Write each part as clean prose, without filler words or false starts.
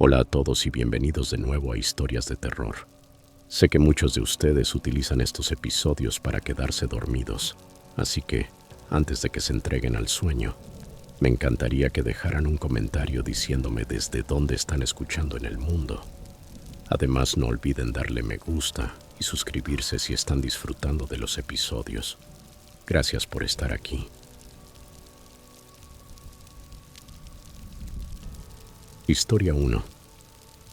Hola a todos y bienvenidos de nuevo a Historias de Terror. Sé que muchos de ustedes utilizan estos episodios para quedarse dormidos, así que, antes de que se entreguen al sueño, me encantaría que dejaran un comentario diciéndome desde dónde están escuchando en el mundo. Además, no olviden darle me gusta y suscribirse si están disfrutando de los episodios. Gracias por estar aquí. Historia 1.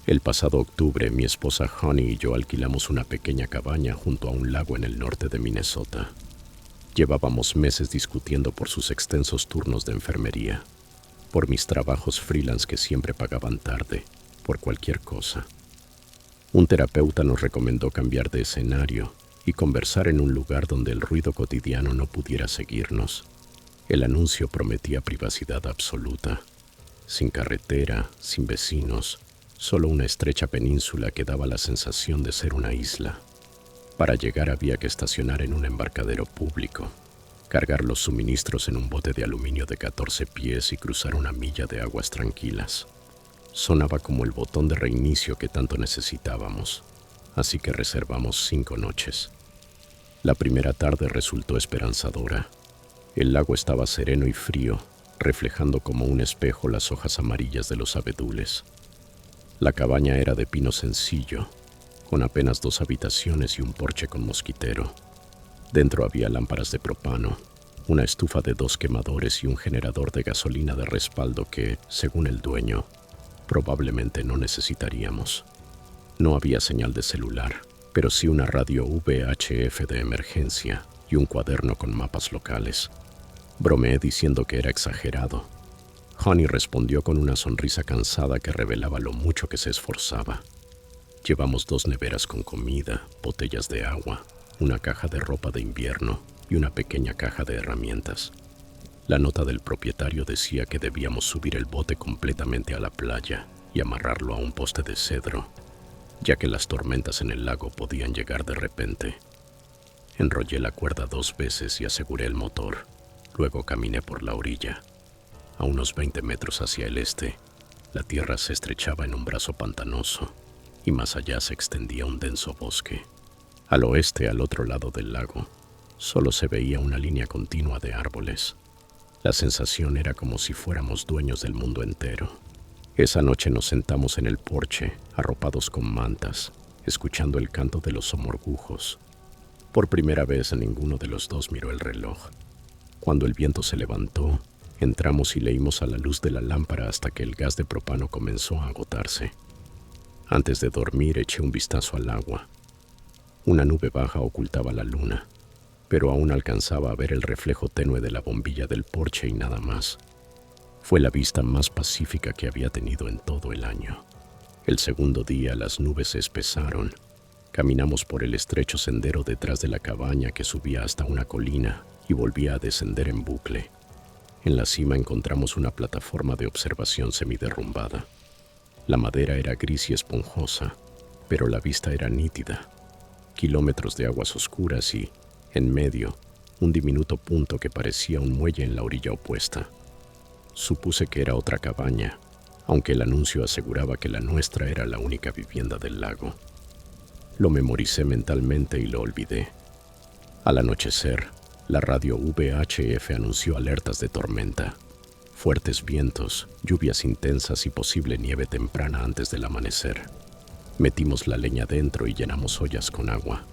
El pasado octubre, mi esposa Honey y yo alquilamos una pequeña cabaña junto a un lago en el norte de Minnesota. Llevábamos meses discutiendo por sus extensos turnos de enfermería, por mis trabajos freelance que siempre pagaban tarde, por cualquier cosa. Un terapeuta nos recomendó cambiar de escenario y conversar en un lugar donde el ruido cotidiano no pudiera seguirnos. El anuncio prometía privacidad absoluta, sin carretera, sin vecinos, solo una estrecha península que daba la sensación de ser una isla. Para llegar había que estacionar en un embarcadero público, cargar los suministros en un bote de aluminio de 14 pies y cruzar una milla de aguas tranquilas. Sonaba como el botón de reinicio que tanto necesitábamos, así que reservamos 5 noches. La primera tarde resultó esperanzadora. El lago estaba sereno y frío, reflejando como un espejo las hojas amarillas de los abedules. La cabaña era de pino sencillo, con apenas 2 habitaciones y un porche con mosquitero. Dentro había lámparas de propano, una estufa de 2 quemadores y un generador de gasolina de respaldo que, según el dueño, probablemente no necesitaríamos. No había señal de celular, pero sí una radio VHF de emergencia y un cuaderno con mapas locales. Bromeé diciendo que era exagerado. Honey respondió con una sonrisa cansada que revelaba lo mucho que se esforzaba. Llevamos 2 neveras con comida, botellas de agua, una caja de ropa de invierno y una pequeña caja de herramientas. La nota del propietario decía que debíamos subir el bote completamente a la playa y amarrarlo a un poste de cedro, ya que las tormentas en el lago podían llegar de repente. Enrollé la cuerda 2 veces y aseguré el motor. Luego caminé por la orilla. A unos 20 metros hacia el este, la tierra se estrechaba en un brazo pantanoso y más allá se extendía un denso bosque. Al oeste, al otro lado del lago, solo se veía una línea continua de árboles. La sensación era como si fuéramos dueños del mundo entero. Esa noche nos sentamos en el porche, arropados con mantas, escuchando el canto de los somorgujos. Por primera vez ninguno de los dos miró el reloj. Cuando el viento se levantó, entramos y leímos a la luz de la lámpara hasta que el gas de propano comenzó a agotarse. Antes de dormir eché un vistazo al agua. Una nube baja ocultaba la luna, pero aún alcanzaba a ver el reflejo tenue de la bombilla del porche y nada más. Fue la vista más pacífica que había tenido en todo el año. El segundo día las nubes se espesaron. Caminamos por el estrecho sendero detrás de la cabaña que subía hasta una colina y volvía a descender en bucle. En la cima encontramos una plataforma de observación semiderrumbada. La madera era gris y esponjosa, pero la vista era nítida. Kilómetros de aguas oscuras y, en medio, un diminuto punto que parecía un muelle en la orilla opuesta. Supuse que era otra cabaña, aunque el anuncio aseguraba que la nuestra era la única vivienda del lago. Lo memoricé mentalmente y lo olvidé. Al anochecer, la radio VHF anunció alertas de tormenta, fuertes vientos, lluvias intensas y posible nieve temprana antes del amanecer. Metimos la leña dentro y llenamos ollas con agua.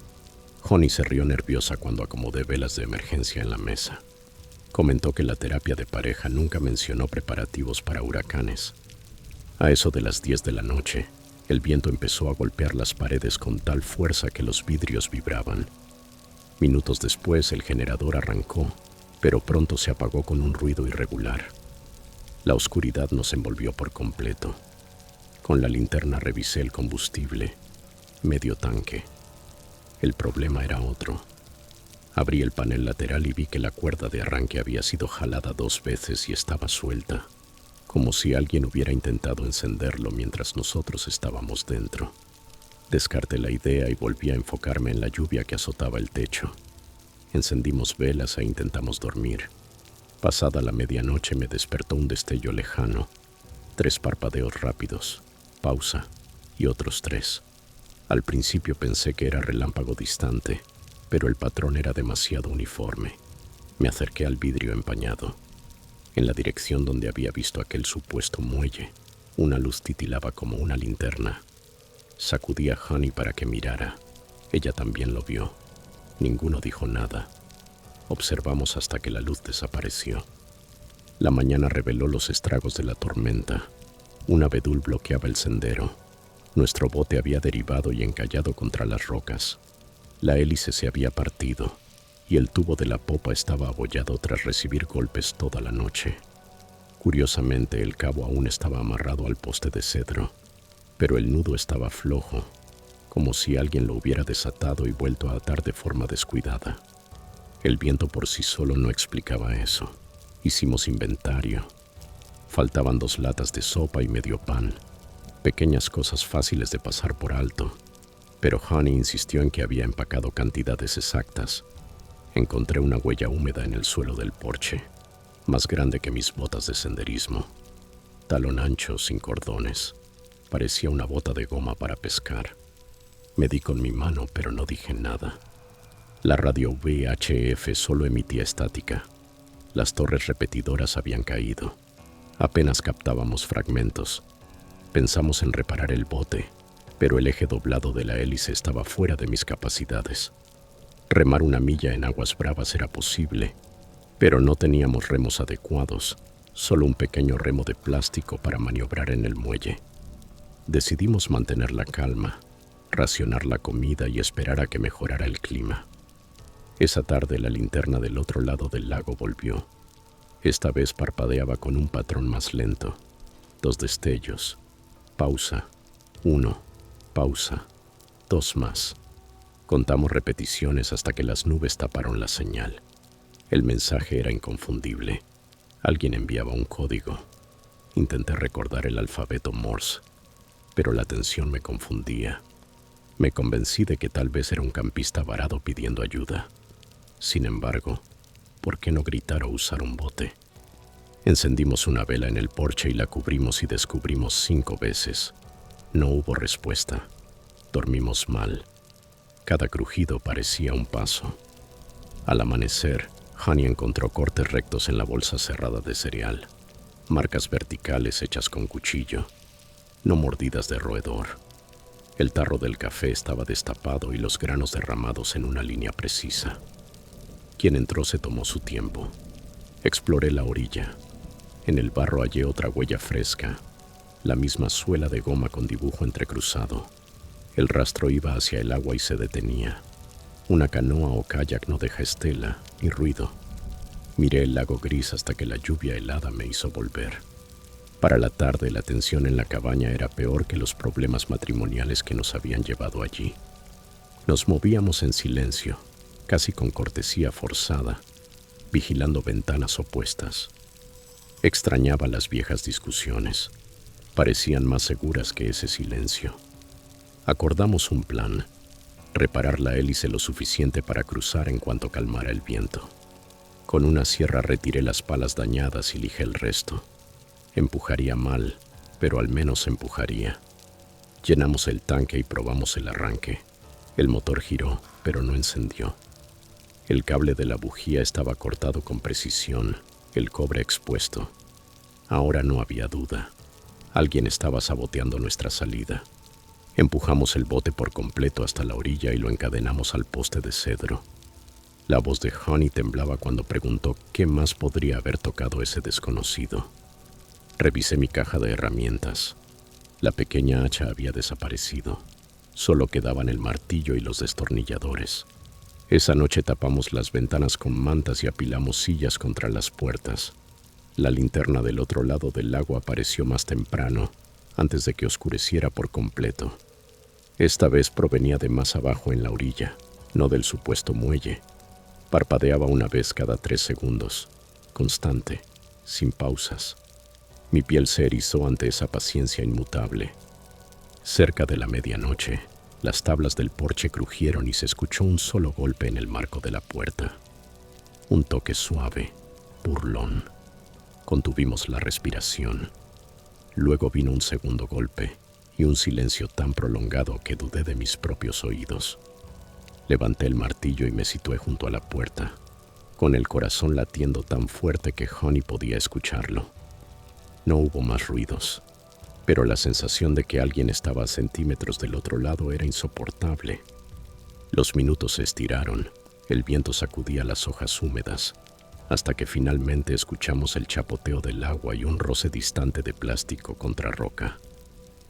Honey se rió nerviosa cuando acomodé velas de emergencia en la mesa. Comentó que la terapia de pareja nunca mencionó preparativos para huracanes. A eso de las 10 de la noche, el viento empezó a golpear las paredes con tal fuerza que los vidrios vibraban. Minutos después el generador arrancó, pero pronto se apagó con un ruido irregular. La oscuridad nos envolvió por completo. Con la linterna revisé el combustible, medio tanque. El problema era otro. Abrí el panel lateral y vi que la cuerda de arranque había sido jalada 2 veces y estaba suelta, como si alguien hubiera intentado encenderlo mientras nosotros estábamos dentro. Descarté la idea y volví a enfocarme en la lluvia que azotaba el techo. Encendimos velas e intentamos dormir. Pasada la medianoche me despertó un destello lejano, 3 parpadeos rápidos. Pausa. Y otros 3. Al principio pensé que era relámpago distante, pero el patrón era demasiado uniforme. Me acerqué al vidrio empañado. En la dirección donde había visto aquel supuesto muelle, una luz titilaba como una linterna. Sacudí a Honey para que mirara. Ella también lo vio. Ninguno dijo nada. Observamos hasta que la luz desapareció. La mañana reveló los estragos de la tormenta. Un abedul bloqueaba el sendero. Nuestro bote había derivado y encallado contra las rocas. La hélice se había partido y el tubo de la popa estaba abollado tras recibir golpes toda la noche. Curiosamente, el cabo aún estaba amarrado al poste de cedro, pero el nudo estaba flojo, como si alguien lo hubiera desatado y vuelto a atar de forma descuidada. El viento por sí solo no explicaba eso. Hicimos inventario. Faltaban 2 latas de sopa y medio pan, pequeñas cosas fáciles de pasar por alto, pero Honey insistió en que había empacado cantidades exactas. Encontré una huella húmeda en el suelo del porche, más grande que mis botas de senderismo. Talón ancho, sin cordones. Parecía una bota de goma para pescar. Medí con mi mano, pero no dije nada. La radio VHF solo emitía estática. Las torres repetidoras habían caído. Apenas captábamos fragmentos. Pensamos en reparar el bote, pero el eje doblado de la hélice estaba fuera de mis capacidades. Remar 1 milla en aguas bravas era posible, pero no teníamos remos adecuados, solo un pequeño remo de plástico para maniobrar en el muelle. Decidimos mantener la calma, racionar la comida y esperar a que mejorara el clima. Esa tarde la linterna del otro lado del lago volvió. Esta vez parpadeaba con un patrón más lento. 2 destellos. Pausa. 1. Pausa. 2 más. Contamos repeticiones hasta que las nubes taparon la señal. El mensaje era inconfundible. Alguien enviaba un código. Intenté recordar el alfabeto Morse, pero la tensión me confundía. Me convencí de que tal vez era un campista varado pidiendo ayuda. Sin embargo, ¿por qué no gritar o usar un bote? Encendimos una vela en el porche y la cubrimos y descubrimos 5 veces. No hubo respuesta. Dormimos mal. Cada crujido parecía un paso. Al amanecer, Honey encontró cortes rectos en la bolsa cerrada de cereal, marcas verticales hechas con cuchillo, no mordidas de roedor. El tarro del café estaba destapado y los granos derramados en una línea precisa. Quien entró se tomó su tiempo. Exploré la orilla. En el barro hallé otra huella fresca, la misma suela de goma con dibujo entrecruzado. El rastro iba hacia el agua y se detenía. Una canoa o kayak no deja estela ni ruido. Miré el lago gris hasta que la lluvia helada me hizo volver. Para la tarde la tensión en la cabaña era peor que los problemas matrimoniales que nos habían llevado allí. Nos movíamos en silencio, casi con cortesía forzada, vigilando ventanas opuestas. Extrañaba las viejas discusiones. Parecían más seguras que ese silencio. Acordamos un plan: reparar la hélice lo suficiente para cruzar en cuanto calmara el viento. Con una sierra retiré las palas dañadas y lijé el resto. Empujaría mal, pero al menos empujaría. Llenamos el tanque y probamos el arranque. El motor giró, pero no encendió. El cable de la bujía estaba cortado con precisión, el cobre expuesto. Ahora no había duda. Alguien estaba saboteando nuestra salida. Empujamos el bote por completo hasta la orilla y lo encadenamos al poste de cedro. La voz de Honey temblaba cuando preguntó qué más podría haber tocado ese desconocido. Revisé mi caja de herramientas. La pequeña hacha había desaparecido. Solo quedaban el martillo y los destornilladores. Esa noche tapamos las ventanas con mantas y apilamos sillas contra las puertas. La linterna del otro lado del lago apareció más temprano, antes de que oscureciera por completo. Esta vez provenía de más abajo en la orilla, no del supuesto muelle. Parpadeaba una vez cada 3 segundos, constante, sin pausas. Mi piel se erizó ante esa paciencia inmutable. Cerca de la medianoche, las tablas del porche crujieron y se escuchó un solo golpe en el marco de la puerta. Un toque suave, burlón. Contuvimos la respiración. Luego vino un segundo golpe, y un silencio tan prolongado que dudé de mis propios oídos. Levanté el martillo y me situé junto a la puerta, con el corazón latiendo tan fuerte que Honey podía escucharlo. No hubo más ruidos, pero la sensación de que alguien estaba a centímetros del otro lado era insoportable. Los minutos se estiraron, el viento sacudía las hojas húmedas, hasta que finalmente escuchamos el chapoteo del agua y un roce distante de plástico contra roca.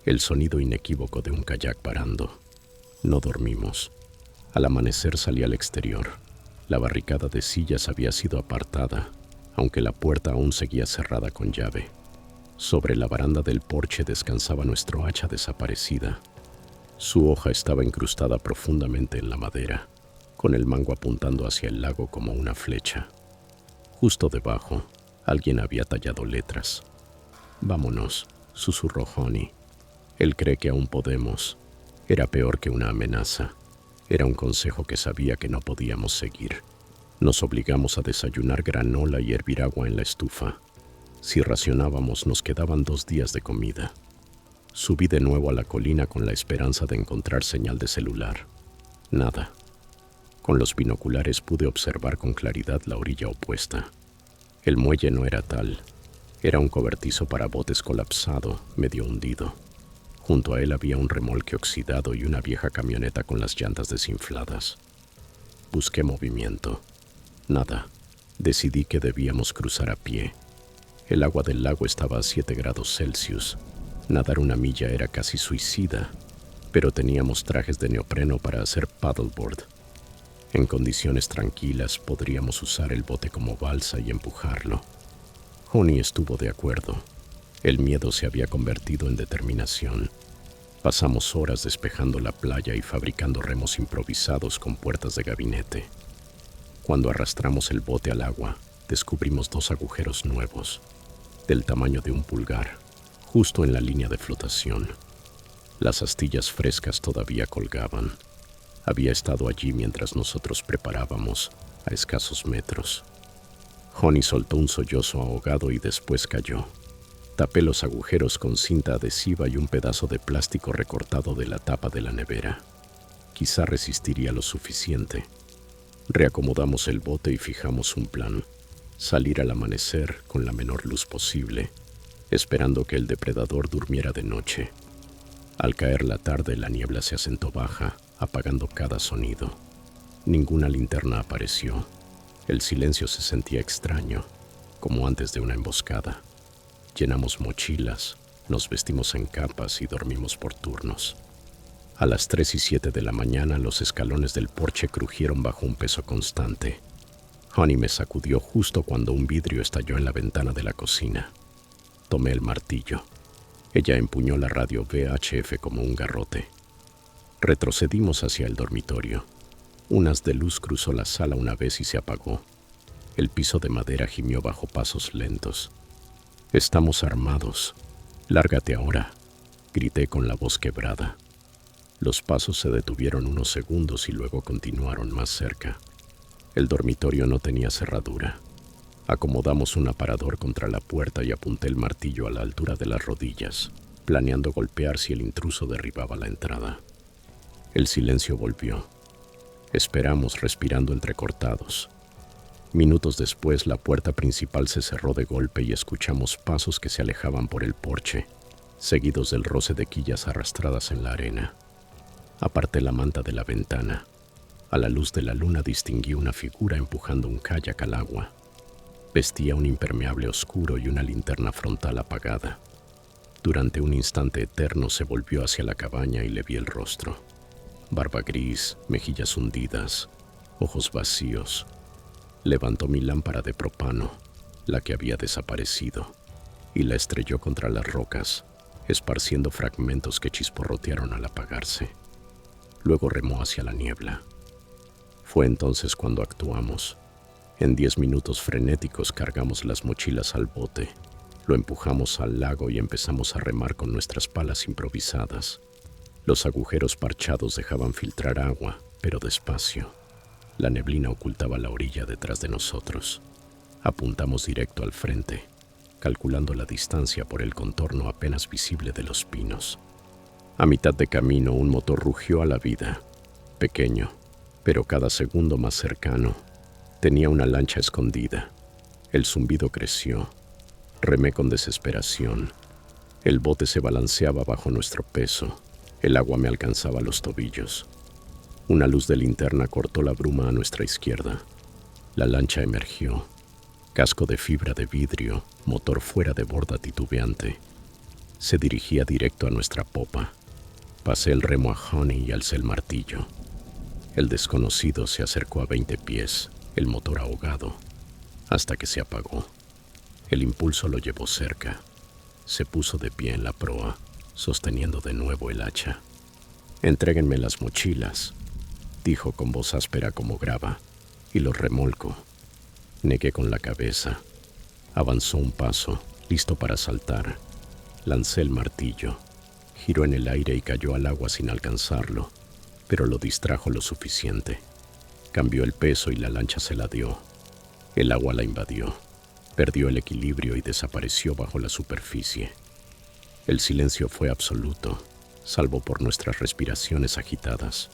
El sonido inequívoco de un kayak parando. No dormimos. Al amanecer salí al exterior. La barricada de sillas había sido apartada, aunque la puerta aún seguía cerrada con llave. Sobre la baranda del porche descansaba nuestro hacha desaparecida. Su hoja estaba incrustada profundamente en la madera, con el mango apuntando hacia el lago como una flecha. Justo debajo, alguien había tallado letras. «Vámonos», susurró Honey. Él cree que aún podemos. Era peor que una amenaza. Era un consejo que sabía que no podíamos seguir. Nos obligamos a desayunar granola y hervir agua en la estufa. Si racionábamos, nos quedaban 2 días de comida. Subí de nuevo a la colina con la esperanza de encontrar señal de celular. Nada. Con los binoculares pude observar con claridad la orilla opuesta. El muelle no era tal. Era un cobertizo para botes colapsado, medio hundido. Junto a él había un remolque oxidado y una vieja camioneta con las llantas desinfladas. Busqué movimiento. Nada. Decidí que debíamos cruzar a pie. El agua del lago estaba a 7 grados Celsius. Nadar una milla era casi suicida, pero teníamos trajes de neopreno para hacer paddleboard. En condiciones tranquilas podríamos usar el bote como balsa y empujarlo. Honey estuvo de acuerdo. El miedo se había convertido en determinación. Pasamos horas despejando la playa y fabricando remos improvisados con puertas de gabinete. Cuando arrastramos el bote al agua, descubrimos 2 agujeros nuevos, del tamaño de un pulgar, justo en la línea de flotación. Las astillas frescas todavía colgaban. Había estado allí mientras nosotros preparábamos, a escasos metros. Honey soltó un sollozo ahogado y después cayó. Tapé los agujeros con cinta adhesiva y un pedazo de plástico recortado de la tapa de la nevera. Quizá resistiría lo suficiente. Reacomodamos el bote y fijamos un plan: salir al amanecer con la menor luz posible, esperando que el depredador durmiera de noche. Al caer la tarde, la niebla se asentó baja, apagando cada sonido. Ninguna linterna apareció. El silencio se sentía extraño, como antes de una emboscada. Llenamos mochilas, nos vestimos en capas y dormimos por turnos. A las 3:07 de la mañana, los escalones del porche crujieron bajo un peso constante. Honey me sacudió justo cuando un vidrio estalló en la ventana de la cocina. Tomé el martillo. Ella empuñó la radio VHF como un garrote. Retrocedimos hacia el dormitorio. Un haz de luz cruzó la sala una vez y se apagó. El piso de madera gimió bajo pasos lentos. «Estamos armados. Lárgate ahora», grité con la voz quebrada. Los pasos se detuvieron unos segundos y luego continuaron más cerca. El dormitorio no tenía cerradura. Acomodamos un aparador contra la puerta y apunté el martillo a la altura de las rodillas, planeando golpear si el intruso derribaba la entrada. El silencio volvió. Esperamos, respirando entrecortados. Minutos después, la puerta principal se cerró de golpe y escuchamos pasos que se alejaban por el porche, seguidos del roce de quillas arrastradas en la arena. Aparté la manta de la ventana. A la luz de la luna distinguí una figura empujando un kayak al agua. Vestía un impermeable oscuro y una linterna frontal apagada. Durante un instante eterno se volvió hacia la cabaña y le vi el rostro. Barba gris, mejillas hundidas, ojos vacíos. Levantó mi lámpara de propano, la que había desaparecido, y la estrelló contra las rocas, esparciendo fragmentos que chisporrotearon al apagarse. Luego remó hacia la niebla. Fue entonces cuando actuamos. En 10 minutos frenéticos cargamos las mochilas al bote, lo empujamos al lago y empezamos a remar con nuestras palas improvisadas. Los agujeros parchados dejaban filtrar agua, pero despacio. La neblina ocultaba la orilla detrás de nosotros. Apuntamos directo al frente, calculando la distancia por el contorno apenas visible de los pinos. A mitad de camino, un motor rugió a la vida, pequeño, pero cada segundo más cercano. Tenía una lancha escondida. El zumbido creció. Remé con desesperación. El bote se balanceaba bajo nuestro peso. El agua me alcanzaba los tobillos. Una luz de linterna cortó la bruma a nuestra izquierda. La lancha emergió. Casco de fibra de vidrio, motor fuera de borda titubeante. Se dirigía directo a nuestra popa. Pasé el remo a Honey y alcé el martillo. El desconocido se acercó a 20 pies, el motor ahogado, hasta que se apagó. El impulso lo llevó cerca. Se puso de pie en la proa, sosteniendo de nuevo el hacha. «Entréguenme las mochilas», dijo con voz áspera como grava, «y los remolco». Negué con la cabeza. Avanzó un paso, listo para saltar. Lancé el martillo. Giró en el aire y cayó al agua sin alcanzarlo, pero lo distrajo lo suficiente. Cambió el peso y la lancha se la dio. El agua la invadió. Perdió el equilibrio y desapareció bajo la superficie. El silencio fue absoluto, salvo por nuestras respiraciones agitadas.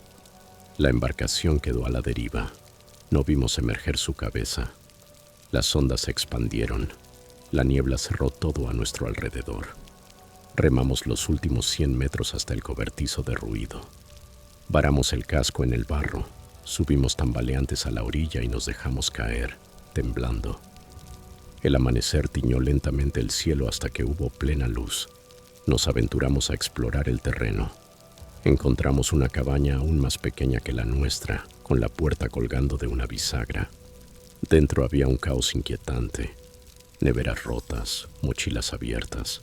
La embarcación quedó a la deriva. No vimos emerger su cabeza. Las ondas se expandieron. La niebla cerró todo a nuestro alrededor. Remamos los últimos 100 metros hasta el cobertizo derruido. Varamos el casco en el barro, subimos tambaleantes a la orilla y nos dejamos caer, temblando. El amanecer tiñó lentamente el cielo hasta que hubo plena luz. Nos aventuramos a explorar el terreno. Encontramos una cabaña aún más pequeña que la nuestra, con la puerta colgando de una bisagra. Dentro había un caos inquietante. Neveras rotas, mochilas abiertas,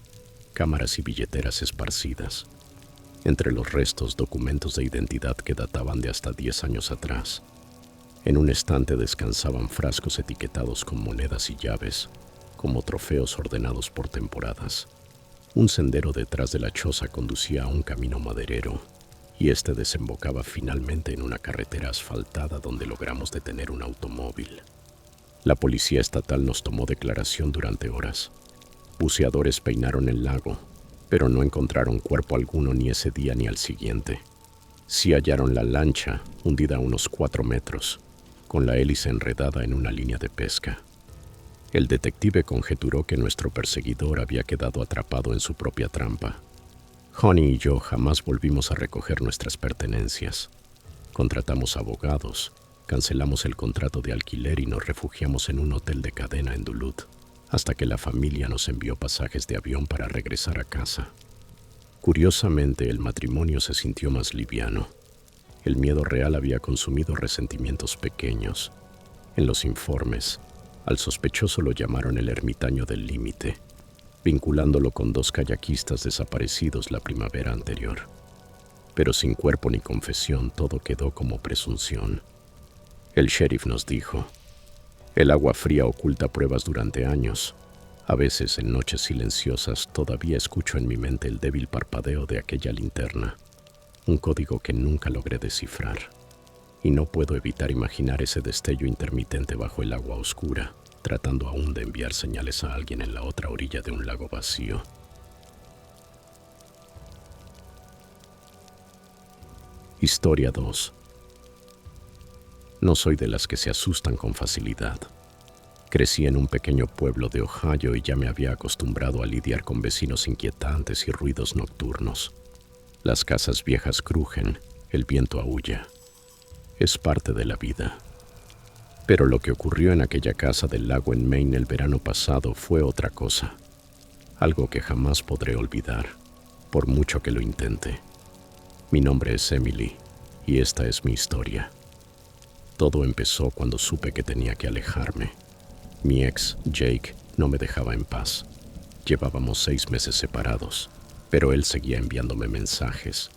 cámaras y billeteras esparcidas. Entre los restos, documentos de identidad que databan de hasta 10 años atrás. En un estante descansaban frascos etiquetados con monedas y llaves, como trofeos ordenados por temporadas. Un sendero detrás de la choza conducía a un camino maderero, y este desembocaba finalmente en una carretera asfaltada donde logramos detener un automóvil. La policía estatal nos tomó declaración durante horas. Buceadores peinaron el lago, pero no encontraron cuerpo alguno ni ese día ni al siguiente. Sí hallaron la lancha, hundida a unos 4 metros, con la hélice enredada en una línea de pesca. El detective conjeturó que nuestro perseguidor había quedado atrapado en su propia trampa. Honey y yo jamás volvimos a recoger nuestras pertenencias. Contratamos abogados, cancelamos el contrato de alquiler y nos refugiamos en un hotel de cadena en Duluth, hasta que la familia nos envió pasajes de avión para regresar a casa. Curiosamente, el matrimonio se sintió más liviano. El miedo real había consumido resentimientos pequeños. En los informes, al sospechoso lo llamaron el ermitaño del límite, vinculándolo con 2 kayakistas desaparecidos la primavera anterior. Pero sin cuerpo ni confesión, todo quedó como presunción. El sheriff nos dijo: «El agua fría oculta pruebas durante años. A veces, en noches silenciosas, todavía escucho en mi mente el débil parpadeo de aquella linterna, un código que nunca logré descifrar. Y no puedo evitar imaginar ese destello intermitente bajo el agua oscura, tratando aún de enviar señales a alguien en la otra orilla de un lago vacío». Historia 2. No soy de las que se asustan con facilidad. Crecí en un pequeño pueblo de Ohio y ya me había acostumbrado a lidiar con vecinos inquietantes y ruidos nocturnos. Las casas viejas crujen, el viento aúlla. Es parte de la vida. Pero lo que ocurrió en aquella casa del lago en Maine el verano pasado fue otra cosa. Algo que jamás podré olvidar, por mucho que lo intente. Mi nombre es Emily, y esta es mi historia. Todo empezó cuando supe que tenía que alejarme. Mi ex, Jake, no me dejaba en paz. Llevábamos 6 meses separados, pero él seguía enviándome mensajes,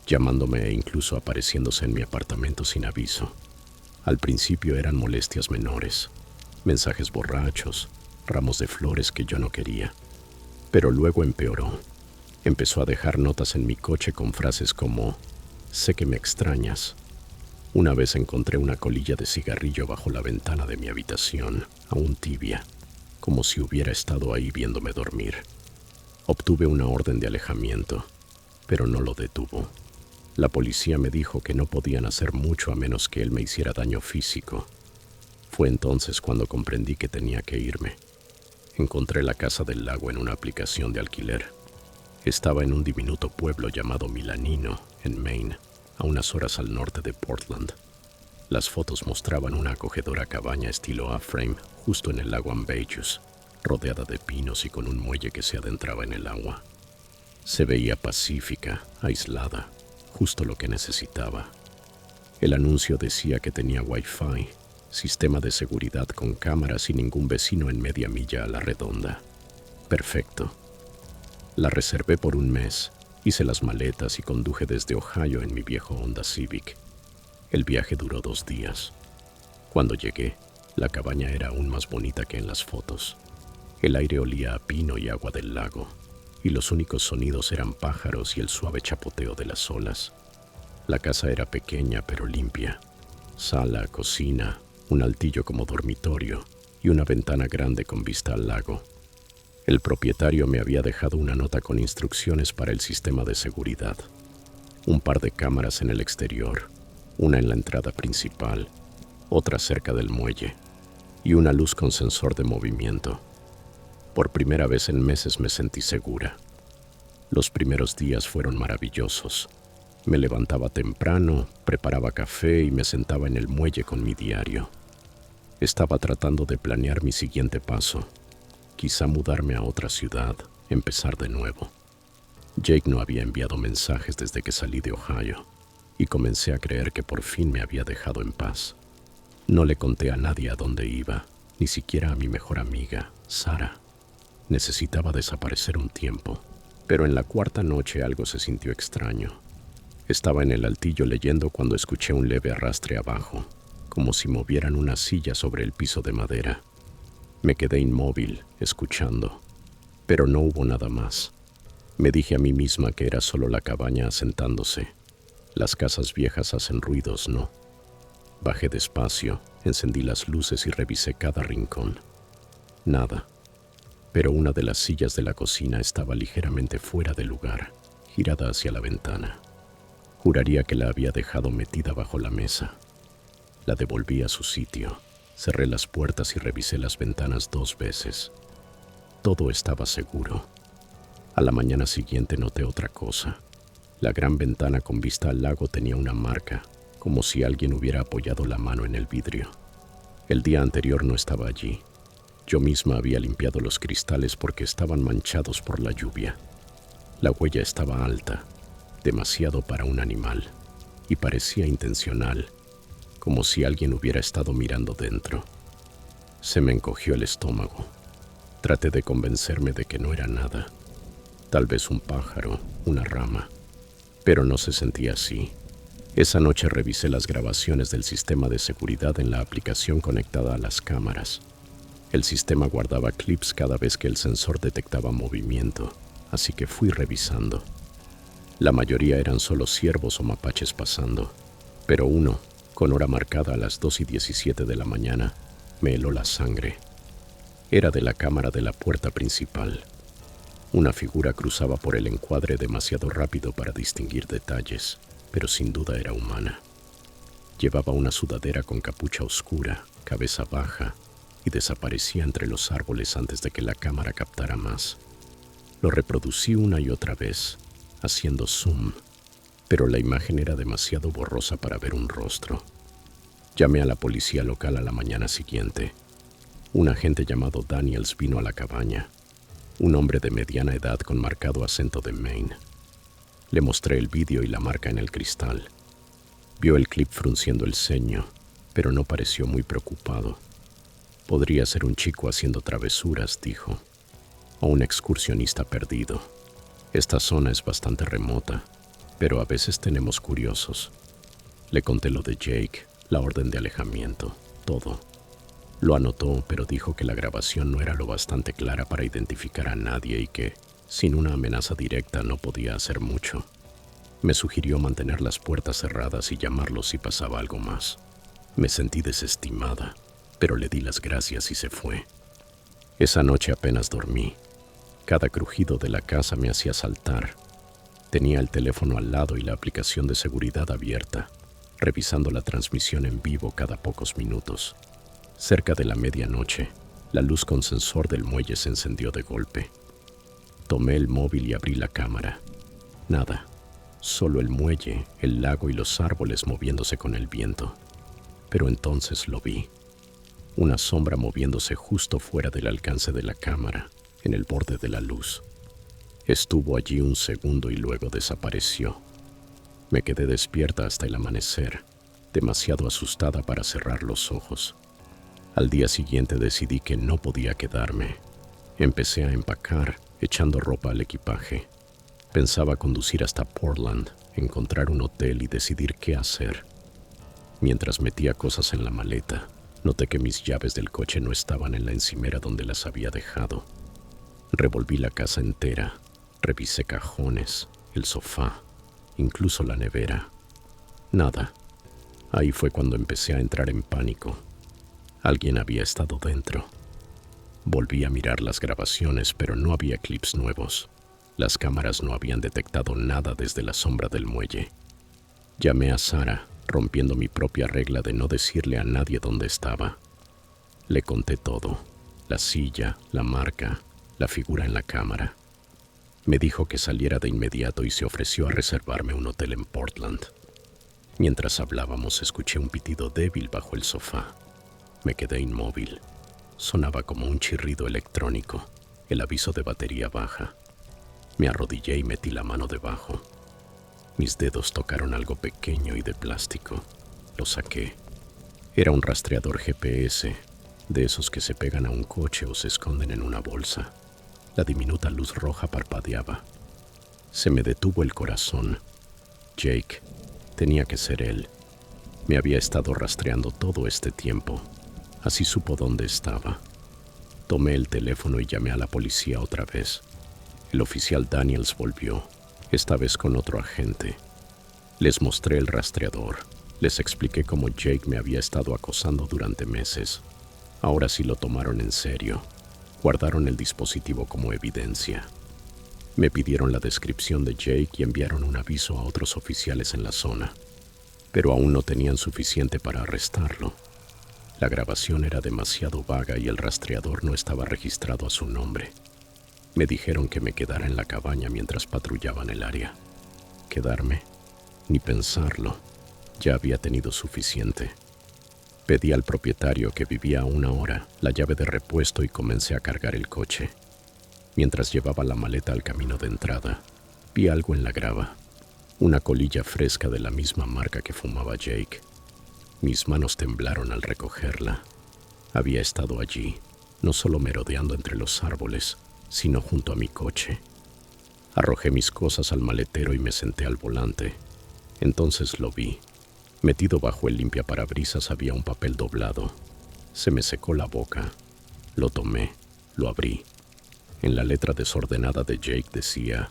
llamándome e incluso apareciéndose en mi apartamento sin aviso. Al principio eran molestias menores, mensajes borrachos, ramos de flores que yo no quería. Pero luego empeoró. Empezó a dejar notas en mi coche con frases como: «Sé que me extrañas». Una vez encontré una colilla de cigarrillo bajo la ventana de mi habitación, aún tibia, como si hubiera estado ahí viéndome dormir. Obtuve una orden de alejamiento. pero no lo detuvo. La policía me dijo que no podían hacer mucho a menos que él me hiciera daño físico. Fue entonces cuando comprendí que tenía que irme. Encontré la casa del lago en una aplicación de alquiler. Estaba en un diminuto pueblo llamado Milanino, en Maine, a unas horas al norte de Portland. Las fotos mostraban una acogedora cabaña estilo A-frame justo en el lago Ambejus, rodeada de pinos y con un muelle que se adentraba en el agua. Se veía pacífica, aislada, justo lo que necesitaba. El anuncio decía que tenía Wi-Fi, sistema de seguridad con cámaras y ningún vecino en media milla a la redonda. Perfecto. La reservé por un mes, hice las maletas y conduje desde Ohio en mi viejo Honda Civic. El viaje duró 2 días. Cuando llegué, la cabaña era aún más bonita que en las fotos. El aire olía a pino y agua del lago, y los únicos sonidos eran pájaros y el suave chapoteo de las olas. La casa era pequeña pero limpia. Sala, cocina, un altillo como dormitorio y una ventana grande con vista al lago. El propietario me había dejado una nota con instrucciones para el sistema de seguridad. Un par de cámaras en el exterior, una en la entrada principal, otra cerca del muelle, y una luz con sensor de movimiento. Por primera vez en meses me sentí segura. Los primeros días fueron maravillosos. Me levantaba temprano, preparaba café y me sentaba en el muelle con mi diario. Estaba tratando de planear mi siguiente paso. Quizá mudarme a otra ciudad, empezar de nuevo. Jake no había enviado mensajes desde que salí de Ohio y comencé a creer que por fin me había dejado en paz. No le conté a nadie a dónde iba, ni siquiera a mi mejor amiga, Sara. Necesitaba desaparecer un tiempo, pero en la 4ª noche algo se sintió extraño. Estaba en el altillo leyendo cuando escuché un leve arrastre abajo, como si movieran una silla sobre el piso de madera. Me quedé inmóvil, escuchando, pero no hubo nada más. Me dije a mí misma que era solo la cabaña asentándose. Las casas viejas hacen ruidos, ¿no? Bajé despacio, encendí las luces y revisé cada rincón. Nada. Pero una de las sillas de la cocina estaba ligeramente fuera de lugar, girada hacia la ventana. Juraría que la había dejado metida bajo la mesa. La devolví a su sitio. Cerré las puertas y revisé las ventanas 2 veces. Todo estaba seguro. A la mañana siguiente noté otra cosa. La gran ventana con vista al lago tenía una marca, como si alguien hubiera apoyado la mano en el vidrio. El día anterior no estaba allí. Yo misma había limpiado los cristales porque estaban manchados por la lluvia. La huella estaba alta, demasiado para un animal, y parecía intencional, como si alguien hubiera estado mirando dentro. Se me encogió el estómago. Traté de convencerme de que no era nada. Tal vez un pájaro, una rama. Pero no se sentía así. Esa noche revisé las grabaciones del sistema de seguridad en la aplicación conectada a las cámaras. El sistema guardaba clips cada vez que el sensor detectaba movimiento, así que fui revisando. La mayoría eran solo ciervos o mapaches pasando, pero uno, con hora marcada a las 2:17 de la mañana, me heló la sangre. Era de la cámara de la puerta principal. Una figura cruzaba por el encuadre demasiado rápido para distinguir detalles, pero sin duda era humana. Llevaba una sudadera con capucha oscura, cabeza baja, y desaparecía entre los árboles antes de que la cámara captara más. Lo reproducí una y otra vez, haciendo zoom, pero la imagen era demasiado borrosa para ver un rostro. Llamé a la policía local a la mañana siguiente. Un agente llamado Daniels vino a la cabaña, un hombre de mediana edad con marcado acento de Maine. Le mostré el vídeo y la marca en el cristal. Vio el clip frunciendo el ceño, pero no pareció muy preocupado. Podría ser un chico haciendo travesuras, dijo, o un excursionista perdido. Esta zona es bastante remota, pero a veces tenemos curiosos. Le conté lo de Jake, la orden de alejamiento, todo. Lo anotó, pero dijo que la grabación no era lo bastante clara para identificar a nadie y que, sin una amenaza directa, no podía hacer mucho. Me sugirió mantener las puertas cerradas y llamarlos si pasaba algo más. Me sentí desestimada, pero le di las gracias y se fue. Esa noche apenas dormí. Cada crujido de la casa me hacía saltar. Tenía el teléfono al lado y la aplicación de seguridad abierta, revisando la transmisión en vivo cada pocos minutos. Cerca de la medianoche, la luz con sensor del muelle se encendió de golpe. Tomé el móvil y abrí la cámara. Nada, solo el muelle, el lago y los árboles moviéndose con el viento. Pero entonces lo vi. Una sombra moviéndose justo fuera del alcance de la cámara, en el borde de la luz. Estuvo allí un segundo y luego desapareció. Me quedé despierta hasta el amanecer, demasiado asustada para cerrar los ojos. Al día siguiente decidí que no podía quedarme. Empecé a empacar, echando ropa al equipaje. Pensaba conducir hasta Portland, encontrar un hotel y decidir qué hacer. Mientras metía cosas en la maleta, noté que mis llaves del coche no estaban en la encimera donde las había dejado. Revolví la casa entera, revisé cajones, el sofá, incluso la nevera. Nada. Ahí fue cuando empecé a entrar en pánico. Alguien había estado dentro. Volví a mirar las grabaciones, pero no había clips nuevos. Las cámaras no habían detectado nada desde la sombra del muelle. Llamé a Sara, rompiendo mi propia regla de no decirle a nadie dónde estaba. Le conté todo: la silla, la marca, la figura en la cámara. Me dijo que saliera de inmediato y se ofreció a reservarme un hotel en Portland. Mientras hablábamos, escuché un pitido débil bajo el sofá. Me quedé inmóvil. Sonaba como un chirrido electrónico, el aviso de batería baja. Me arrodillé y metí la mano debajo. Mis dedos tocaron algo pequeño y de plástico. Lo saqué. Era un rastreador GPS, de esos que se pegan a un coche o se esconden en una bolsa. La diminuta luz roja parpadeaba. Se me detuvo el corazón. Jake. Tenía que ser él. Me había estado rastreando todo este tiempo. Así supo dónde estaba. Tomé el teléfono y llamé a la policía otra vez. El oficial Daniels volvió, esta vez con otro agente. Les mostré el rastreador. Les expliqué cómo Jake me había estado acosando durante meses. Ahora sí lo tomaron en serio. Guardaron el dispositivo como evidencia. Me pidieron la descripción de Jake y enviaron un aviso a otros oficiales en la zona, pero aún no tenían suficiente para arrestarlo. La grabación era demasiado vaga y el rastreador no estaba registrado a su nombre. Me dijeron que me quedara en la cabaña mientras patrullaban el área. ¿Quedarme? Ni pensarlo. Ya había tenido suficiente. Pedí al propietario, que vivía a 1 hora, la llave de repuesto y comencé a cargar el coche. Mientras llevaba la maleta al camino de entrada, vi algo en la grava. Una colilla fresca de la misma marca que fumaba Jake. Mis manos temblaron al recogerla. Había estado allí, no solo merodeando entre los árboles, sino junto a mi coche. Arrojé mis cosas al maletero y me senté al volante. Entonces lo vi. Metido bajo el limpiaparabrisas había un papel doblado. Se me secó la boca. Lo tomé, lo abrí. En la letra desordenada de Jake decía: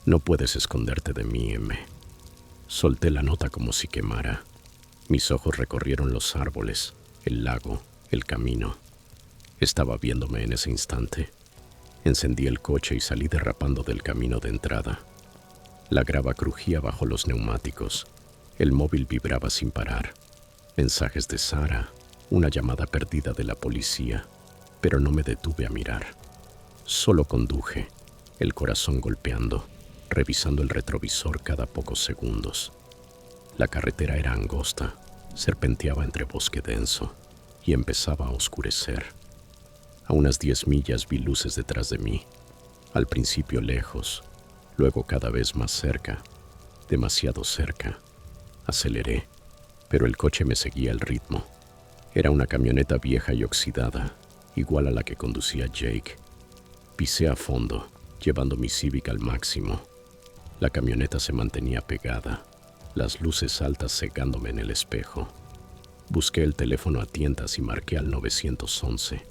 «No puedes esconderte de mí, M». Solté la nota como si quemara. Mis ojos recorrieron los árboles, el lago, el camino. Estaba viéndome en ese instante. Encendí el coche y salí derrapando del camino de entrada. La grava crujía bajo los neumáticos. El móvil vibraba sin parar. Mensajes de Sara, una llamada perdida de la policía, pero no me detuve a mirar. Solo conduje, el corazón golpeando, revisando el retrovisor cada pocos segundos. La carretera era angosta, serpenteaba entre bosque denso y empezaba a oscurecer. A unas 10 millas vi luces detrás de mí, al principio lejos, luego cada vez más cerca, demasiado cerca. Aceleré, pero el coche me seguía el ritmo. Era una camioneta vieja y oxidada, igual a la que conducía Jake. Pisé a fondo, llevando mi Civic al máximo. La camioneta se mantenía pegada, las luces altas cegándome en el espejo. Busqué el teléfono a tientas y marqué al 911.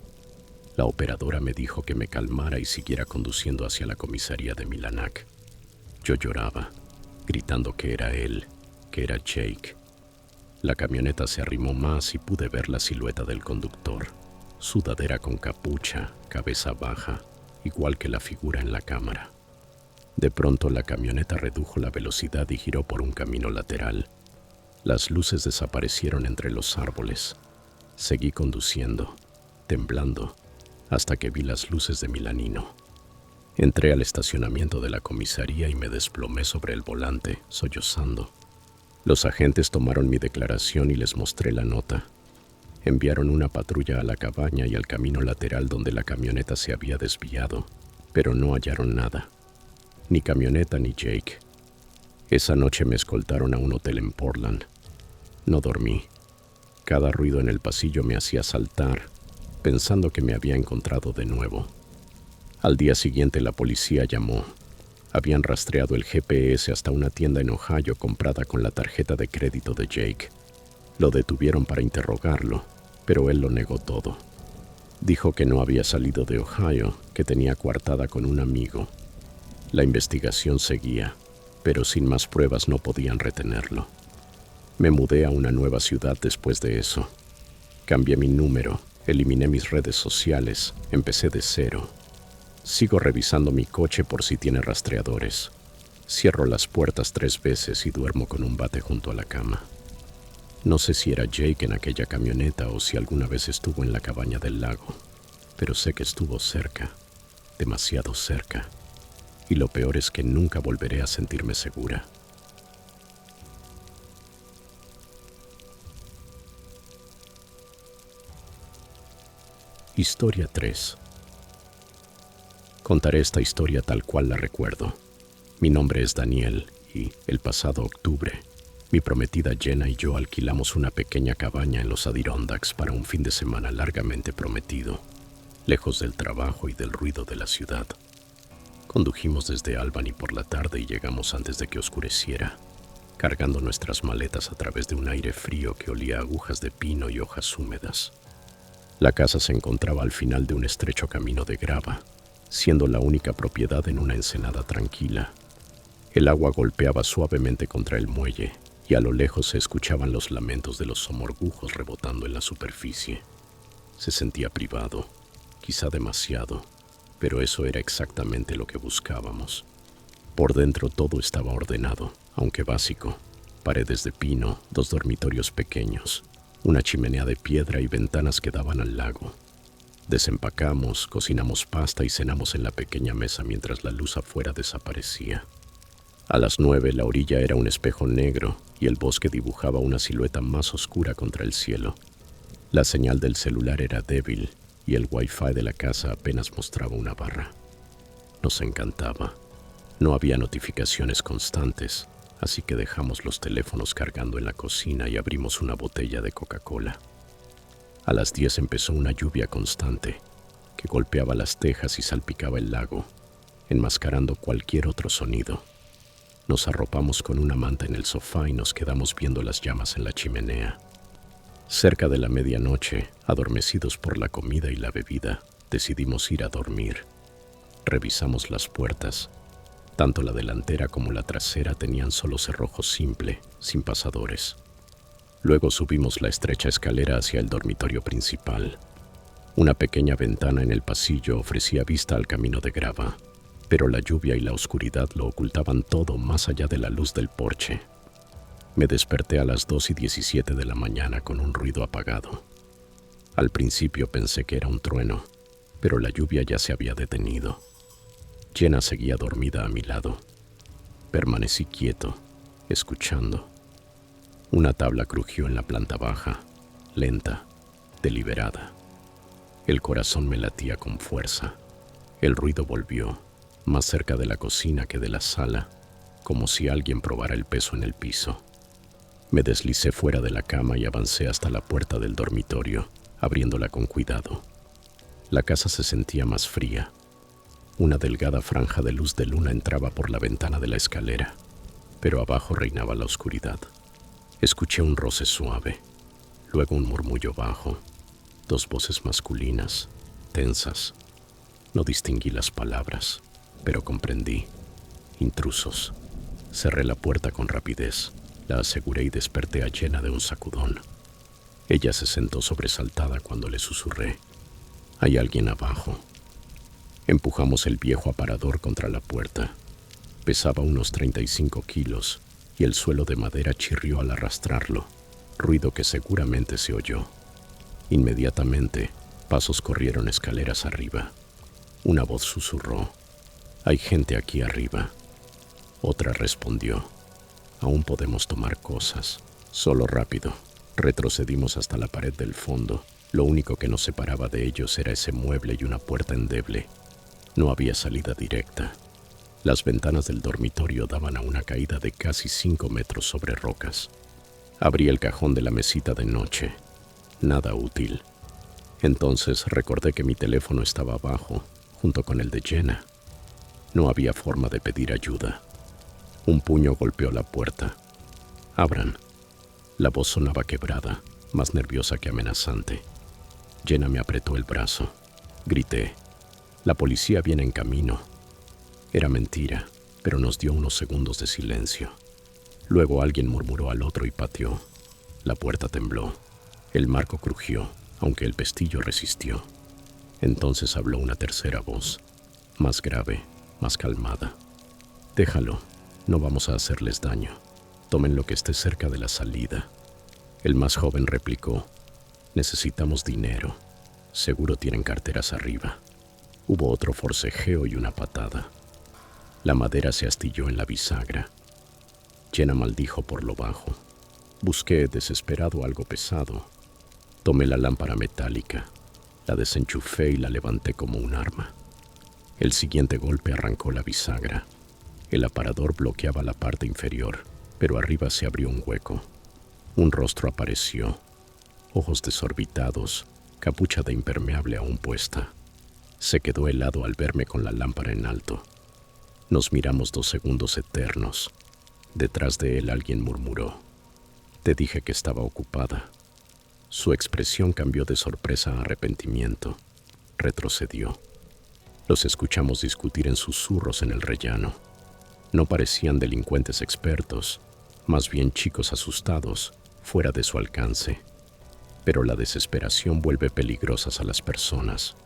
La operadora me dijo que me calmara y siguiera conduciendo hacia la comisaría de Millanac. Yo lloraba, gritando que era él, que era Jake. La camioneta se arrimó más y pude ver la silueta del conductor, sudadera con capucha, cabeza baja, igual que la figura en la cámara. De pronto la camioneta redujo la velocidad y giró por un camino lateral. Las luces desaparecieron entre los árboles. Seguí conduciendo, temblando, hasta que vi las luces de Milanino. Entré al estacionamiento de la comisaría y me desplomé sobre el volante, sollozando. Los agentes tomaron mi declaración y les mostré la nota. Enviaron una patrulla a la cabaña y al camino lateral donde la camioneta se había desviado, pero no hallaron nada. Ni camioneta ni Jake. Esa noche me escoltaron a un hotel en Portland. No dormí. Cada ruido en el pasillo me hacía saltar, pensando que me había encontrado de nuevo. Al día siguiente la policía llamó. Habían rastreado el GPS hasta una tienda en Ohio comprada con la tarjeta de crédito de Jake. Lo detuvieron para interrogarlo, pero él lo negó todo. Dijo que no había salido de Ohio, que tenía coartada con un amigo. La investigación seguía, pero sin más pruebas no podían retenerlo. Me mudé a una nueva ciudad después de eso. Cambié mi número, eliminé mis redes sociales, empecé de cero. Sigo revisando mi coche por si tiene rastreadores. Cierro las puertas 3 veces y duermo con un bate junto a la cama. No sé si era Jake en aquella camioneta o si alguna vez estuvo en la cabaña del lago, pero sé que estuvo cerca, demasiado cerca. Y lo peor es que nunca volveré a sentirme segura. Historia 3. Contaré esta historia tal cual la recuerdo. Mi nombre es Daniel y, el pasado octubre, mi prometida Jenna y yo alquilamos una pequeña cabaña en los Adirondacks para un fin de semana largamente prometido, lejos del trabajo y del ruido de la ciudad. Condujimos desde Albany por la tarde y llegamos antes de que oscureciera, cargando nuestras maletas a través de un aire frío que olía a agujas de pino y hojas húmedas. La casa se encontraba al final de un estrecho camino de grava, siendo la única propiedad en una ensenada tranquila. El agua golpeaba suavemente contra el muelle y a lo lejos se escuchaban los lamentos de los somorgujos rebotando en la superficie. Se sentía privado, quizá demasiado, pero eso era exactamente lo que buscábamos. Por dentro todo estaba ordenado, aunque básico. Paredes de pino, 2 dormitorios pequeños, una chimenea de piedra y ventanas que daban al lago. Desempacamos, cocinamos pasta y cenamos en la pequeña mesa mientras la luz afuera desaparecía. A las 9 la orilla era un espejo negro y el bosque dibujaba una silueta más oscura contra el cielo. La señal del celular era débil y el wifi de la casa apenas mostraba una barra. Nos encantaba. No había notificaciones constantes, así que dejamos los teléfonos cargando en la cocina y abrimos una botella de Coca-Cola. A las 10 empezó una lluvia constante que golpeaba las tejas y salpicaba el lago, enmascarando cualquier otro sonido. Nos arropamos con una manta en el sofá y nos quedamos viendo las llamas en la chimenea. Cerca de la medianoche, adormecidos por la comida y la bebida, decidimos ir a dormir. Revisamos las puertas. Tanto la delantera como la trasera tenían solo cerrojo simple, sin pasadores. Luego subimos la estrecha escalera hacia el dormitorio principal. Una pequeña ventana en el pasillo ofrecía vista al camino de grava, pero la lluvia y la oscuridad lo ocultaban todo más allá de la luz del porche. Me desperté a las 2:17 de la mañana con un ruido apagado. Al principio pensé que era un trueno, pero la lluvia ya se había detenido. Jenna seguía dormida a mi lado. Permanecí quieto, escuchando. Una tabla crujió en la planta baja, lenta, deliberada. El corazón me latía con fuerza. El ruido volvió, más cerca de la cocina que de la sala, como si alguien probara el peso en el piso. Me deslicé fuera de la cama y avancé hasta la puerta del dormitorio, abriéndola con cuidado. La casa se sentía más fría. Una delgada franja de luz de luna entraba por la ventana de la escalera, pero abajo reinaba la oscuridad. Escuché un roce suave, luego un murmullo bajo, 2 voces masculinas, tensas. No distinguí las palabras, pero comprendí. Intrusos. Cerré la puerta con rapidez, la aseguré y desperté a Jenna de un sacudón. Ella se sentó sobresaltada cuando le susurré: «Hay alguien abajo». Empujamos el viejo aparador contra la puerta. Pesaba unos 35 kilos y el suelo de madera chirrió al arrastrarlo, ruido que seguramente se oyó. Inmediatamente, pasos corrieron escaleras arriba. Una voz susurró: «Hay gente aquí arriba». Otra respondió: «Aún podemos tomar cosas, solo rápido». Retrocedimos hasta la pared del fondo. Lo único que nos separaba de ellos era ese mueble y una puerta endeble. No había salida directa. Las ventanas del dormitorio daban a una caída de casi 5 metros sobre rocas. Abrí el cajón de la mesita de noche. Nada útil. Entonces recordé que mi teléfono estaba abajo, junto con el de Jenna. No había forma de pedir ayuda. Un puño golpeó la puerta. «Abran». La voz sonaba quebrada, más nerviosa que amenazante. Jenna me apretó el brazo. Grité: «La policía viene en camino». Era mentira, pero nos dio unos segundos de silencio. Luego alguien murmuró al otro y pateó. La puerta tembló. El marco crujió, aunque el pestillo resistió. Entonces habló una tercera voz, más grave, más calmada. «Déjalo, no vamos a hacerles daño. Tomen lo que esté cerca de la salida». El más joven replicó: «Necesitamos dinero. Seguro tienen carteras arriba». Hubo otro forcejeo y una patada. La madera se astilló en la bisagra. Jenna maldijo por lo bajo. Busqué desesperado algo pesado. Tomé la lámpara metálica, la desenchufé y la levanté como un arma. El siguiente golpe arrancó la bisagra. El aparador bloqueaba la parte inferior, pero arriba se abrió un hueco. Un rostro apareció, ojos desorbitados, capucha de impermeable aún puesta. Se quedó helado al verme con la lámpara en alto. Nos miramos 2 segundos eternos. Detrás de él alguien murmuró: «Te dije que estaba ocupada». Su expresión cambió de sorpresa a arrepentimiento. Retrocedió. Los escuchamos discutir en susurros en el rellano. No parecían delincuentes expertos, más bien chicos asustados, fuera de su alcance. Pero la desesperación vuelve peligrosas a las personas.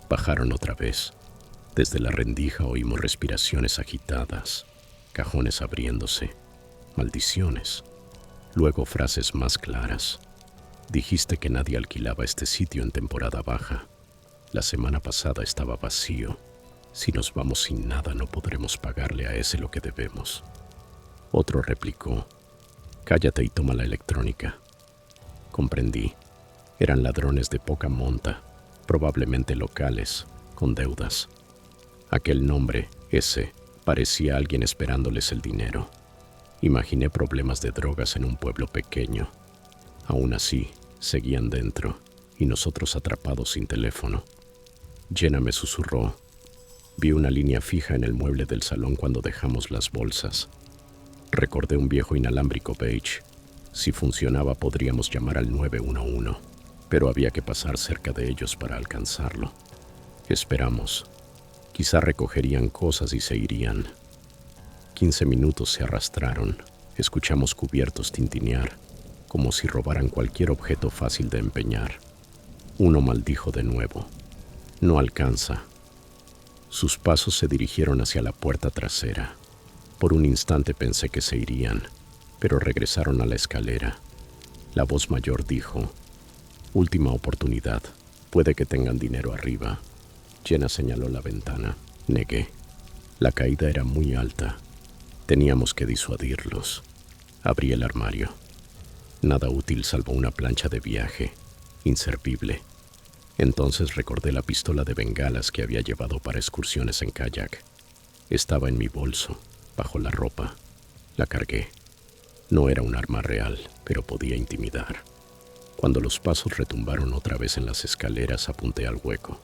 Bajaron otra vez. Desde la rendija oímos respiraciones agitadas, cajones abriéndose, maldiciones. Luego frases más claras. «Dijiste que nadie alquilaba este sitio en temporada baja. La semana pasada estaba vacío. Si nos vamos sin nada, no podremos pagarle a ese lo que debemos». Otro replicó: «Cállate y toma la electrónica». Comprendí. Eran ladrones de poca monta, probablemente locales, con deudas. Aquel nombre, ese, parecía alguien esperándoles el dinero. Imaginé problemas de drogas en un pueblo pequeño. Aún así, seguían dentro, y nosotros atrapados sin teléfono. Jenna me susurró: «Vi una línea fija en el mueble del salón cuando dejamos las bolsas». Recordé un viejo inalámbrico beige. Si funcionaba podríamos llamar al 911, pero había que pasar cerca de ellos para alcanzarlo. Esperamos. Quizá recogerían cosas y se irían. 15 minutos se arrastraron. Escuchamos cubiertos tintinear, como si robaran cualquier objeto fácil de empeñar. Uno maldijo de nuevo: «No alcanza». Sus pasos se dirigieron hacia la puerta trasera. Por un instante pensé que se irían, pero regresaron a la escalera. La voz mayor dijo: «Última oportunidad. Puede que tengan dinero arriba». Jenna señaló la ventana. Negué. La caída era muy alta. Teníamos que disuadirlos. Abrí el armario. Nada útil salvo una plancha de viaje, inservible. Entonces recordé la pistola de bengalas que había llevado para excursiones en kayak. Estaba en mi bolso, bajo la ropa. La cargué. No era un arma real, pero podía intimidar. Cuando los pasos retumbaron otra vez en las escaleras, apunté al hueco.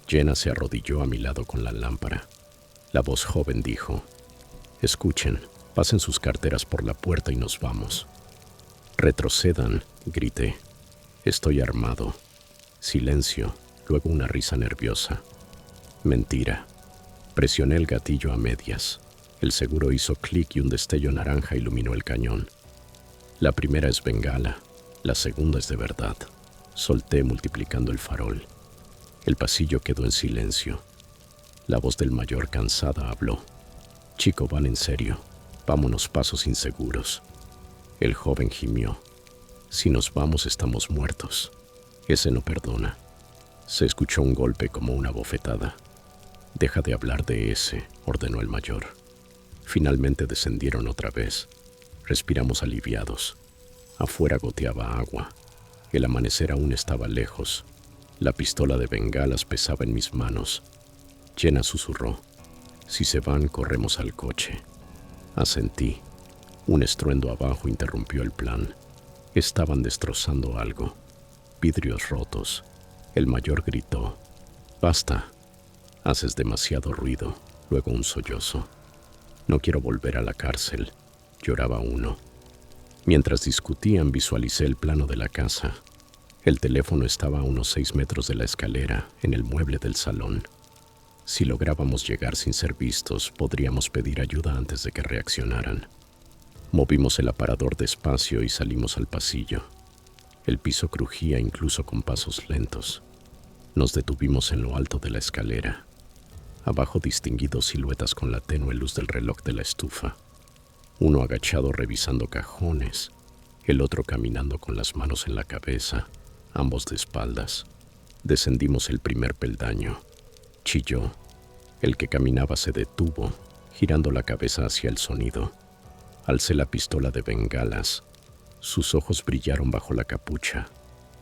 Jenna se arrodilló a mi lado con la lámpara. La voz joven dijo: «Escuchen, pasen sus carteras por la puerta y nos vamos». «Retrocedan», grité. «Estoy armado». Silencio, luego una risa nerviosa. Mentira. Presioné el gatillo a medias. El seguro hizo clic y un destello naranja iluminó el cañón. La primera es bengala, la segunda es de verdad. Solté multiplicando el farol. El pasillo quedó en silencio. La voz del mayor cansada habló: Chico, van en serio. Vámonos, pasos inseguros. El joven gimió. Si nos vamos, estamos muertos. Ese no perdona. Se escuchó un golpe como una bofetada. Deja de hablar de ese, ordenó el mayor. Finalmente descendieron otra vez. Respiramos aliviados. Afuera goteaba agua. El amanecer aún estaba lejos. La pistola de bengalas pesaba en mis manos. Jenna susurró: si se van, corremos al coche. Asentí. Un estruendo abajo interrumpió el plan. Estaban destrozando algo. Vidrios rotos. El mayor gritó: basta. Haces demasiado ruido. Luego un sollozo. No quiero volver a la cárcel, lloraba uno. Mientras discutían, visualicé el plano de la casa. El teléfono estaba a unos 6 metros de la escalera, en el mueble del salón. Si lográbamos llegar sin ser vistos, podríamos pedir ayuda antes de que reaccionaran. Movimos el aparador despacio y salimos al pasillo. El piso crujía incluso con pasos lentos. Nos detuvimos en lo alto de la escalera. Abajo distinguí 2 siluetas con la tenue luz del reloj de la estufa. Uno agachado revisando cajones, el otro caminando con las manos en la cabeza, ambos de espaldas. Descendimos el primer peldaño. Chilló. El que caminaba se detuvo, girando la cabeza hacia el sonido. Alcé la pistola de bengalas. Sus ojos brillaron bajo la capucha.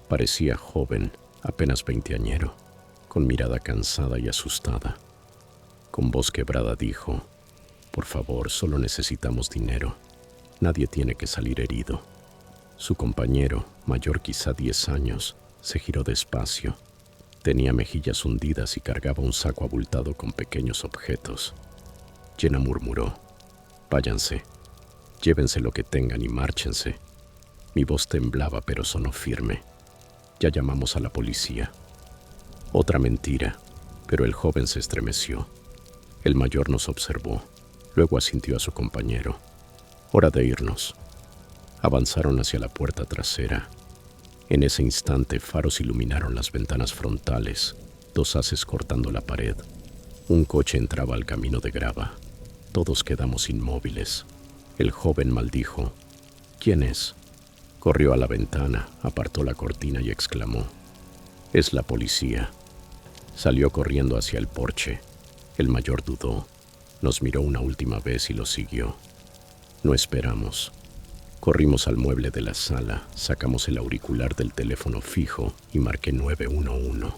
Parecía joven, apenas veinteañero, con mirada cansada y asustada. Con voz quebrada dijo: por favor, solo necesitamos dinero. Nadie tiene que salir herido. Su compañero, mayor quizá 10 años, se giró despacio. Tenía mejillas hundidas y cargaba un saco abultado con pequeños objetos. Jenna murmuró: váyanse, llévense lo que tengan y márchense. Mi voz temblaba, pero sonó firme. Ya llamamos a la policía. Otra mentira, pero el joven se estremeció. El mayor nos observó, luego asintió a su compañero. Hora de irnos. Avanzaron hacia la puerta trasera. En ese instante, faros iluminaron las ventanas frontales, 2 haces cortando la pared. Un coche entraba al camino de grava. Todos quedamos inmóviles. El joven maldijo: ¿quién es? Corrió a la ventana, apartó la cortina y exclamó: es la policía. Salió corriendo hacia el porche. El mayor dudó, nos miró una última vez y lo siguió. No esperamos. Corrimos al mueble de la sala, sacamos el auricular del teléfono fijo y marqué 911.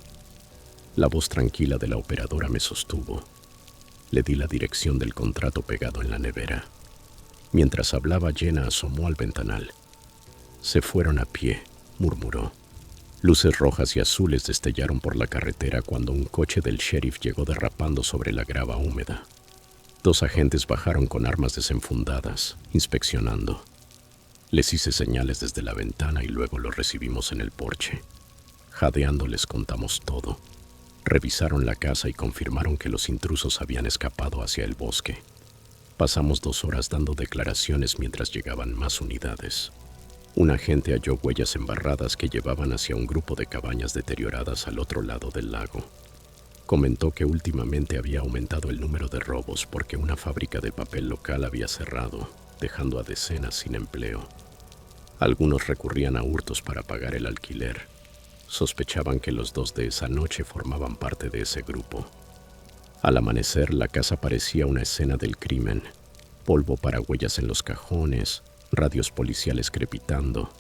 La voz tranquila de la operadora me sostuvo. Le di la dirección del contrato pegado en la nevera. Mientras hablaba, Jenna asomó al ventanal. Se fueron a pie, murmuró. Luces rojas y azules destellaron por la carretera cuando un coche del sheriff llegó derrapando sobre la grava húmeda. 2 agentes bajaron con armas desenfundadas, inspeccionando. Les hice señales desde la ventana y luego los recibimos en el porche. Jadeando les contamos todo. Revisaron la casa y confirmaron que los intrusos habían escapado hacia el bosque. Pasamos 2 horas dando declaraciones mientras llegaban más unidades. Un agente halló huellas embarradas que llevaban hacia un grupo de cabañas deterioradas al otro lado del lago. Comentó que últimamente había aumentado el número de robos porque una fábrica de papel local había cerrado, dejando a decenas sin empleo. Algunos recurrían a hurtos para pagar el alquiler. Sospechaban que los 2 de esa noche formaban parte de ese grupo. Al amanecer, la casa parecía una escena del crimen. Polvo para huellas en los cajones, radios policiales crepitando,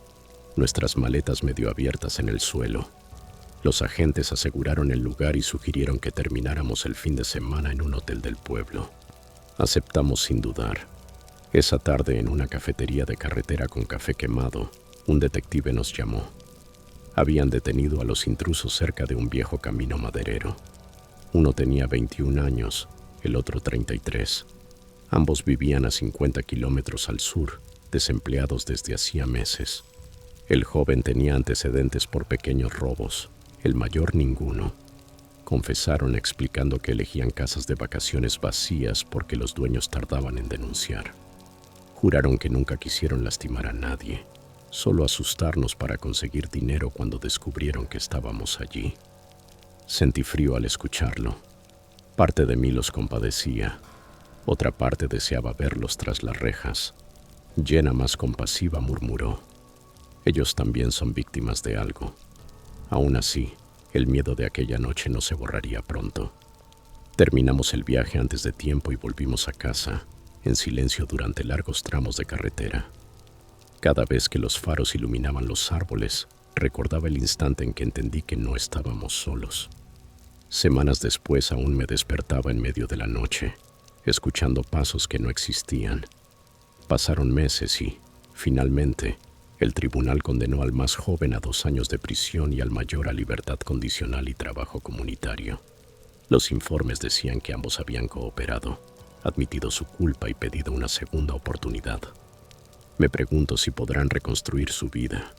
nuestras maletas medio abiertas en el suelo. Los agentes aseguraron el lugar y sugirieron que termináramos el fin de semana en un hotel del pueblo. Aceptamos sin dudar. Esa tarde, en una cafetería de carretera con café quemado, un detective nos llamó. Habían detenido a los intrusos cerca de un viejo camino maderero. Uno tenía 21 años, el otro 33. Ambos vivían a 50 kilómetros al sur, desempleados desde hacía meses. El joven tenía antecedentes por pequeños robos, el mayor ninguno. Confesaron explicando que elegían casas de vacaciones vacías porque los dueños tardaban en denunciar. Juraron que nunca quisieron lastimar a nadie, solo asustarnos para conseguir dinero cuando descubrieron que estábamos allí. Sentí frío al escucharlo. Parte de mí los compadecía. Otra parte deseaba verlos tras las rejas. Jenna, más compasiva, murmuró: ellos también son víctimas de algo. Aún así, el miedo de aquella noche no se borraría pronto. Terminamos el viaje antes de tiempo y volvimos a casa, en silencio durante largos tramos de carretera. Cada vez que los faros iluminaban los árboles, recordaba el instante en que entendí que no estábamos solos. Semanas después aún me despertaba en medio de la noche, escuchando pasos que no existían. Pasaron meses y, finalmente, el tribunal condenó al más joven a 2 años de prisión y al mayor a libertad condicional y trabajo comunitario. Los informes decían que ambos habían cooperado, admitido su culpa y pedido una segunda oportunidad. Me pregunto si podrán reconstruir su vida.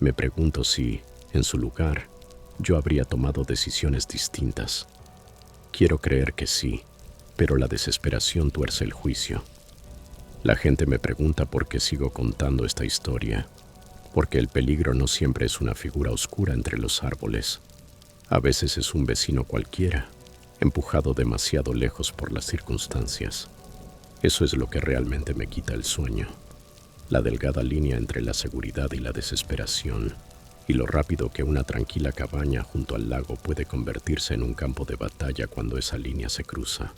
Me pregunto si, en su lugar, yo habría tomado decisiones distintas. Quiero creer que sí, pero la desesperación tuerce el juicio. La gente me pregunta por qué sigo contando esta historia, porque el peligro no siempre es una figura oscura entre los árboles. A veces es un vecino cualquiera, empujado demasiado lejos por las circunstancias. Eso es lo que realmente me quita el sueño. La delgada línea entre la seguridad y la desesperación, y lo rápido que una tranquila cabaña junto al lago puede convertirse en un campo de batalla cuando esa línea se cruza.